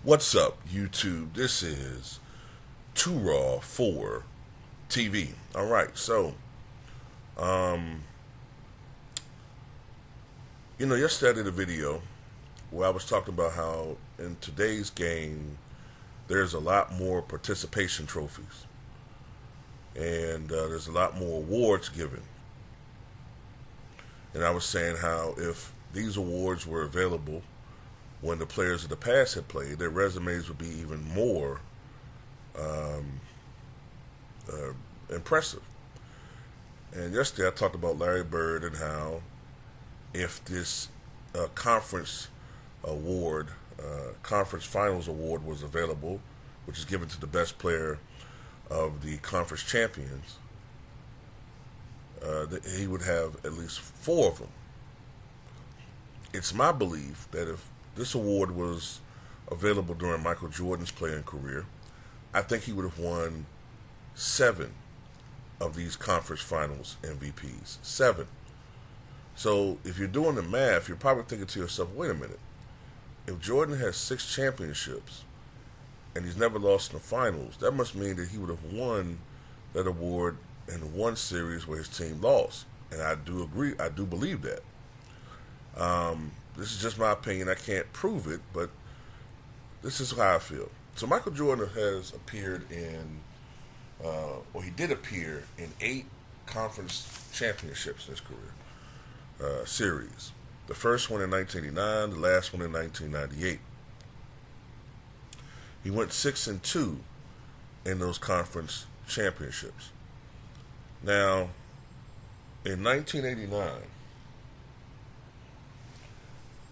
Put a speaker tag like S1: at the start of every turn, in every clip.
S1: What's up, YouTube? This is Too Raw for TV. All right, so, um, yesterday I did a video where I was talking about how in today's game there's a lot more participation trophies and there's a lot more awards given. And I was saying how if these awards were available when the players of the past had played, their resumes would be even more um, impressive. And yesterday I talked about Larry Bird and how if this conference award, conference finals award was available, which is given to the best player of the conference champions, that he would have at least four of them. It's my belief that if this award was available during Michael Jordan's playing career, I think he would have won 7 of these conference finals MVPs. 7. So if you're doing the math, you're probably thinking to yourself, wait a minute. If Jordan has 6 championships and he's never lost in the finals, that must mean that he would have won that award in one series where his team lost. And I do agree. I do believe that. This is just my opinion. I can't prove it, but this is how I feel. So Michael Jordan has appeared in, or he did appear in 8 conference championships in his career series. The first one in 1989, the last one in 1998. He went 6-2 in those conference championships. Now, in 1989,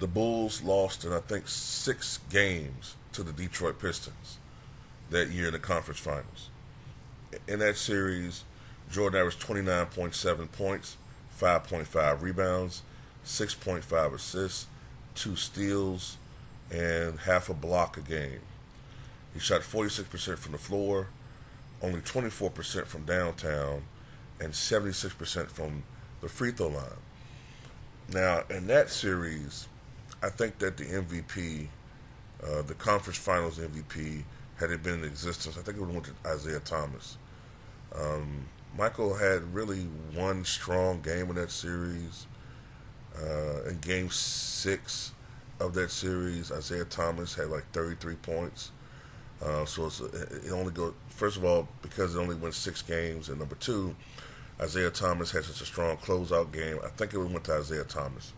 S1: the Bulls lost in, I think, 6 games to the Detroit Pistons that year in the conference finals. In that series, Jordan averaged 29.7 points, 5.5 rebounds, 6.5 assists, 2 steals, and half a block a game. He shot 46% from the floor, only 24% from downtown, and 76% from the free throw line. Now, in that series, I think that the MVP, the conference finals MVP, had it been in existence, I think it would have went to Isaiah Thomas. Michael had really one strong game in that series. In game 6 of that series, Isaiah Thomas had like 33 points. So it only goes, first of all, because it only went 6 games, and number 2, Isaiah Thomas had such a strong closeout game. I think it went to Isaiah Thomas.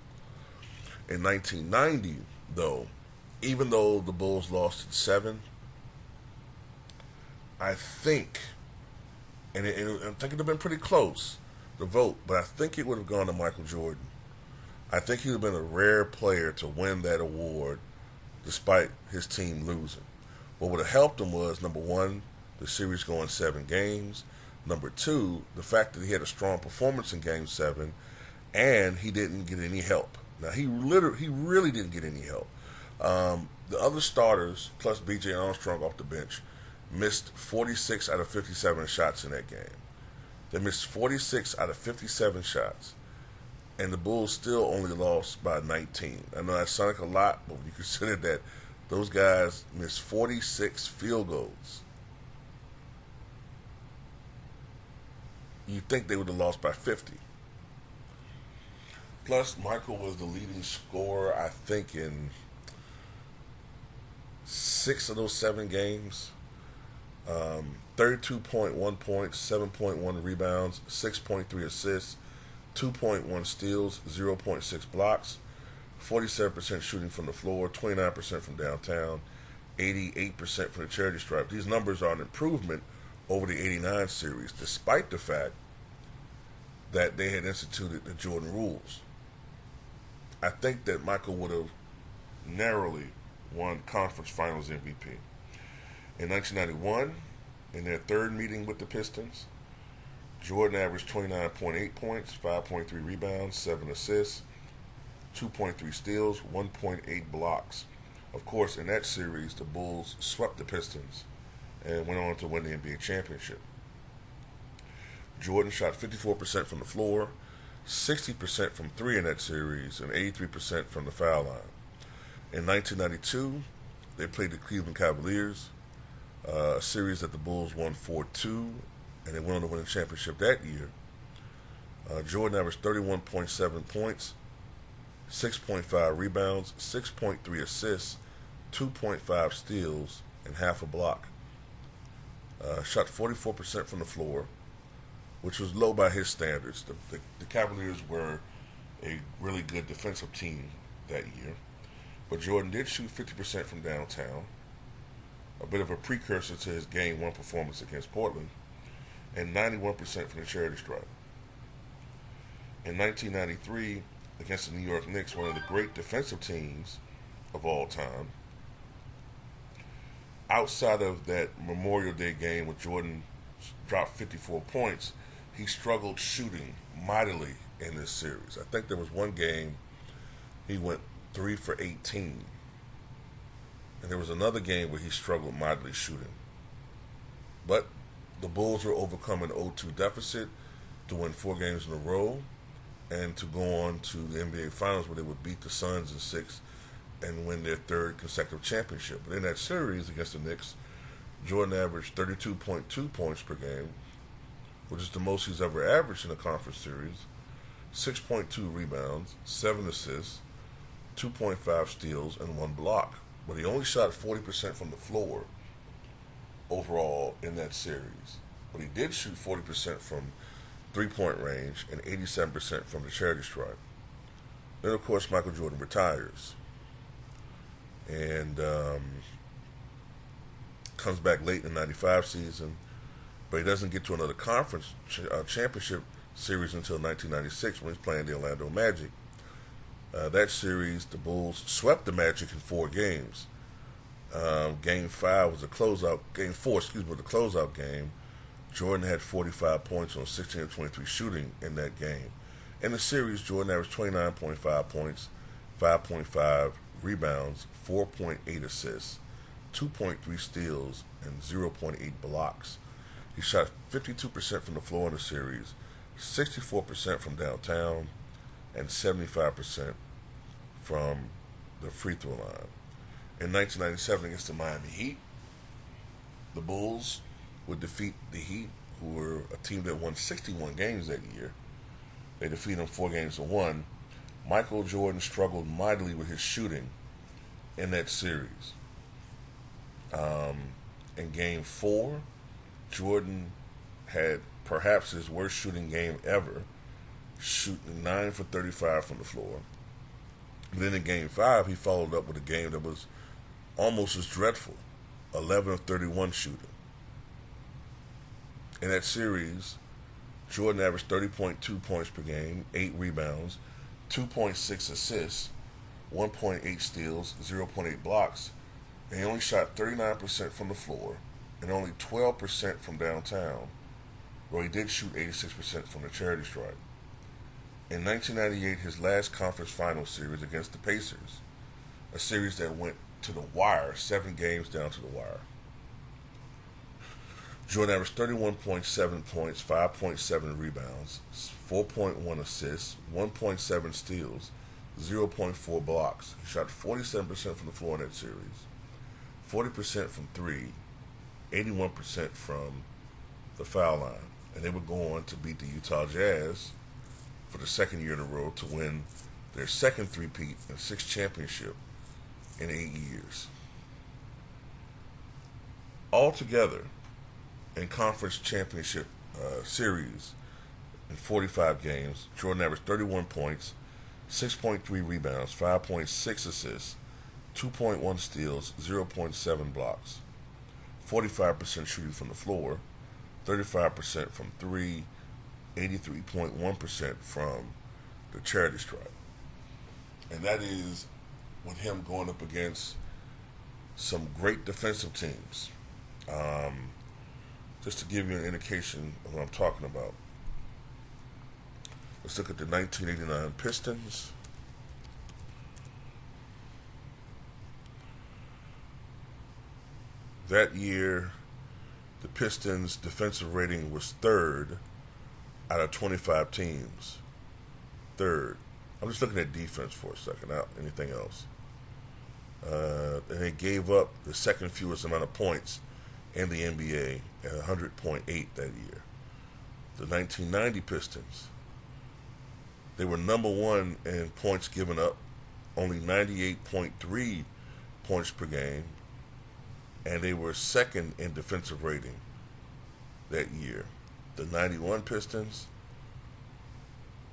S1: In 1990, though, even though the Bulls lost in 7, I think, and I think it would have been pretty close, the vote, but I think it would have gone to Michael Jordan. I think he would have been a rare player to win that award despite his team losing. What would have helped him was, number 1, the series going 7 games. Number 2, the fact that he had a strong performance in Game 7, and he didn't get any help. Now, he really didn't get any help. The other starters, plus B.J. Armstrong off the bench, missed 46 out of 57 shots in that game. They missed 46 out of 57 shots, and the Bulls still only lost by 19. I know that sounds like a lot, but when you consider that those guys missed 46 field goals, you'd think they would have lost by 50. Plus, Michael was the leading scorer, I think, in 6 of those 7 games. 32.1 points, 7.1 rebounds, 6.3 assists, 2.1 steals, 0.6 blocks, 47% shooting from the floor, 29% from downtown, 88% from the charity stripe. These numbers are an improvement over the 89 series, despite the fact that they had instituted the Jordan rules. I think that Michael would have narrowly won conference finals MVP. In 1991, in their third meeting with the Pistons, Jordan averaged 29.8 points, 5.3 rebounds, 7 assists, 2.3 steals, 1.8 blocks. Of course, in that series, the Bulls swept the Pistons and went on to win the NBA championship. Jordan shot 54% from the floor, 60% from 3 in that series, and 83% from the foul line. In 1992, they played the Cleveland Cavaliers, a series that the Bulls won 4-2, and they went on to win the championship that year. Jordan averaged 31.7 points, 6.5 rebounds, 6.3 assists, 2.5 steals, and half a block. Shot 44% from the floor, which was low by his standards. The Cavaliers were a really good defensive team that year. But Jordan did shoot 50% from downtown, a bit of a precursor to his Game 1 performance against Portland, and 91% from the charity stripe. In 1993, against the New York Knicks, one of the great defensive teams of all time, outside of that Memorial Day game where Jordan dropped 54 points, he struggled shooting mightily in this series. I think there was one game he went 3 for 18. And there was another game where he struggled mightily shooting. But the Bulls were overcome an 0-2 deficit to win 4 games in a row and to go on to the NBA Finals where they would beat the Suns in 6 and win their 3rd consecutive championship. But in that series against the Knicks, Jordan averaged 32.2 points per game, which is the most he's ever averaged in a conference series, 6.2 rebounds, 7 assists, 2.5 steals, and 1 block. But he only shot 40% from the floor overall in that series. But he did shoot 40% from three-point range and 87% from the charity stripe. Then, of course, Michael Jordan retires and comes back late in the 95 season, but he doesn't get to another conference championship series until 1996 when he's playing the Orlando Magic. That series, the Bulls swept the Magic in 4 games. Game 5 was a closeout. Game 4, was the closeout game. Jordan had 45 points on 16 of 23 shooting in that game. In the series, Jordan averaged 29.5 points, 5.5 rebounds, 4.8 assists, 2.3 steals, and 0.8 blocks. He shot 52% from the floor in the series, 64% from downtown, and 75% from the free throw line. In 1997 against the Miami Heat, the Bulls would defeat the Heat, who were a team that won 61 games that year. They defeated them 4-1. Michael Jordan struggled mightily with his shooting in that series. In Game 4, Jordan had perhaps his worst shooting game ever, shooting 9 for 35 from the floor. Then in Game 5, he followed up with a game that was almost as dreadful, 11 of 31 shooting. In that series, Jordan averaged 30.2 points per game, 8 rebounds, 2.6 assists, 1.8 steals, 0.8 blocks, and he only shot 39% from the floor and only 12% from downtown, where he did shoot 86% from the charity stripe. In 1998, his last conference finals series against the Pacers, a series that went to the wire, 7 games down to the wire. Jordan averaged 31.7 points, 5.7 rebounds, 4.1 assists, 1.7 steals, 0.4 blocks. He shot 47% from the floor in that series, 40% from 3, 81% from the foul line. And they would go on to beat the Utah Jazz for the 2nd year in a row to win their 2nd three-peat and 6th championship in 8 years. Altogether, in conference championship series in 45 games, Jordan averaged 31 points, 6.3 rebounds, 5.6 assists, 2.1 steals, 0.7 blocks, 45% shooting from the floor, 35% from 3, 83.1% from the charity stripe. And that is with him going up against some great defensive teams. Just to give you an indication of what I'm talking about, let's look at the 1989 Pistons. That year, the Pistons' defensive rating was 3rd out of 25 teams. 3rd. I'm just looking at defense for a second, not anything else. And they gave up the second fewest amount of points in the NBA at 100.8 that year. The 1990 Pistons, they were number one in points given up, only 98.3 points per game, and they were second in defensive rating that year. The 91 Pistons,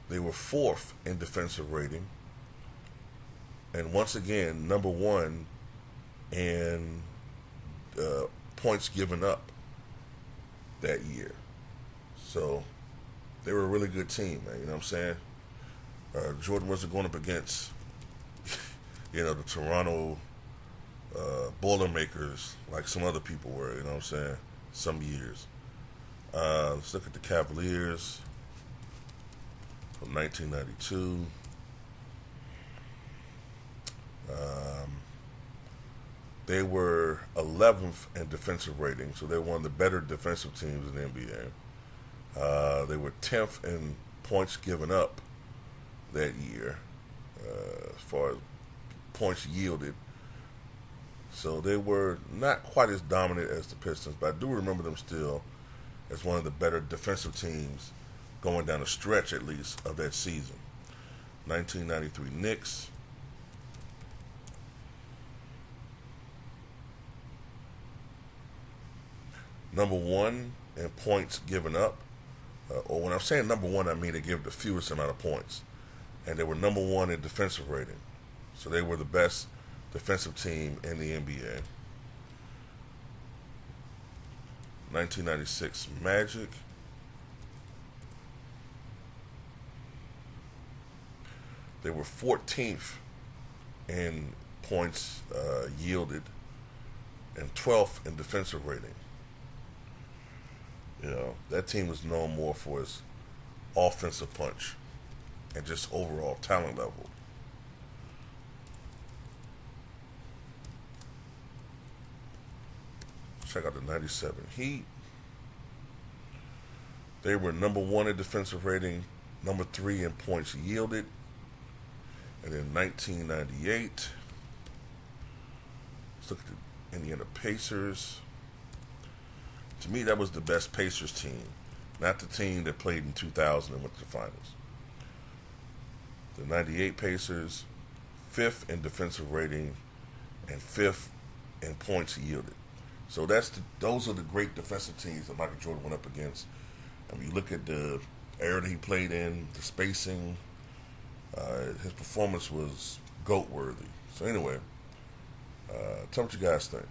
S1: they were fourth in defensive rating, and once again, number one in points given up that year. So they were a really good team, man. You know what I'm saying? Jordan wasn't going up against, the Toronto Boilermakers like some other people were. You know what I'm saying? Some years. Let's look at the Cavaliers from 1992. They were 11th in defensive rating, so they were one of the better defensive teams in the NBA. They were 10th in points given up that year, as far as points yielded. So they were not quite as dominant as the Pistons, but I do remember them still as one of the better defensive teams going down the stretch, at least, of that season. 1993 Knicks. Number one in points given up. Or when I'm saying number one, I mean they give the fewest amount of points. And they were number one in defensive rating. So they were the best defensive team in the NBA. 1996 Magic. They were 14th in points yielded and 12th in defensive rating. That team was known more for its offensive punch and just overall talent level. Check out the 97 Heat. They were number one in defensive rating, number three in points yielded. And in 1998, let's look at the Indiana Pacers. To me, that was the best Pacers team, not the team that played in 2000 and went to the finals. The 98 Pacers, fifth in defensive rating and fifth in points yielded. So those are the great defensive teams that Michael Jordan went up against. I mean, you look at the era that he played in, the spacing, his performance was GOAT worthy. So anyway, tell me what you guys think.